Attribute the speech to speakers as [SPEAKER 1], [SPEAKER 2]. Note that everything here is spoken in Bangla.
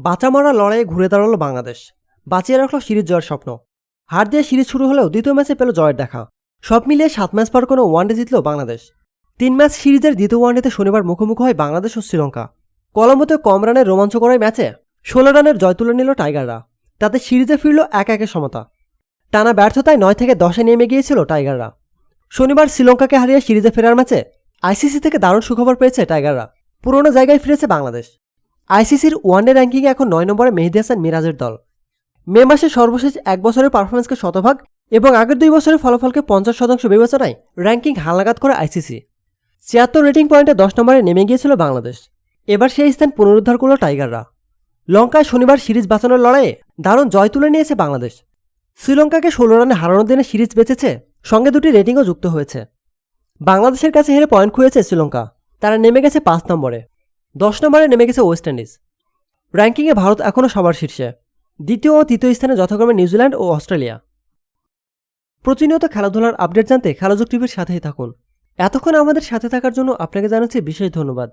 [SPEAKER 1] বাঁচা মরা লড়াইয়ে ঘুরে দাঁড়ালো বাংলাদেশ, বাঁচিয়ে রাখলো সিরিজ জয়ের স্বপ্ন। হার দিয়ে সিরিজ শুরু হলেও দ্বিতীয় ম্যাচে পেল জয়ের দেখা। সব মিলিয়ে 7 ম্যাচ পর কোনো ওয়ানডে জিতল বাংলাদেশ। 3 ম্যাচ সিরিজের দ্বিতীয় ওয়ানডেতে শনিবার মুখোমুখি হয় বাংলাদেশ ও শ্রীলঙ্কা। কলম্বোতে কম রানের রোমাঞ্চকর ম্যাচে 16 রানের জয় তুলে নিল টাইগাররা। তাতে সিরিজে ফিরল 1-1 সমতা। টানা ব্যর্থতায় 9 থেকে 10-এ নেমে গিয়েছিল টাইগাররা। শনিবার শ্রীলঙ্কাকে হারিয়ে সিরিজে ফেরার ম্যাচে আইসিসি থেকে দারুণ সুখবর পেয়েছে টাইগাররা। পুরনো জায়গায় ফিরেছে বাংলাদেশ। আইসিসির ওয়ানডে র্যাঙ্কিংয়ে এখন 9 নম্বরে মেহেদী হাসান মিরাজের দল। মে মাসে সর্বশেষ 1 বছরের পারফরমেন্সকে শতভাগ এবং আগের 2 বছরের ফলাফলকে 50% বিবেচনায় র্যাঙ্কিং হালনাগাদ করে আইসিসি। 76 রেটিং পয়েন্টে 10 নম্বরে নেমে গিয়েছিল বাংলাদেশ। এবার সেই স্থান পুনরুদ্ধার করল টাইগাররা। লঙ্কায় শনিবার সিরিজ বাঁচানোর লড়াইয়ে দারুণ জয় তুলে নিয়েছে বাংলাদেশ। শ্রীলঙ্কাকে 16 রানে হারানোর দিনে সিরিজ বেঁচেছে, সঙ্গে 2টি রেটিংও যুক্ত হয়েছে। বাংলাদেশের কাছে হেরে পয়েন্ট খুঁয়েছে শ্রীলঙ্কা। তারা নেমে গেছে 5 নম্বরে। 10 নম্বরে নেমে গেছে ওয়েস্ট ইন্ডিজ। র্যাঙ্কিংয়ে ভারত এখনও সবার শীর্ষে। দ্বিতীয় ও তৃতীয় স্থানে যথাক্রমে নিউজিল্যান্ড ও অস্ট্রেলিয়া। প্রতিনিয়ত খেলাধুলার আপডেট জানতে খেলাযোগ টিভির সাথেই থাকুন। এতক্ষণ আমাদের সাথে থাকার জন্য আপনাকে জানাচ্ছি বিশেষ ধন্যবাদ।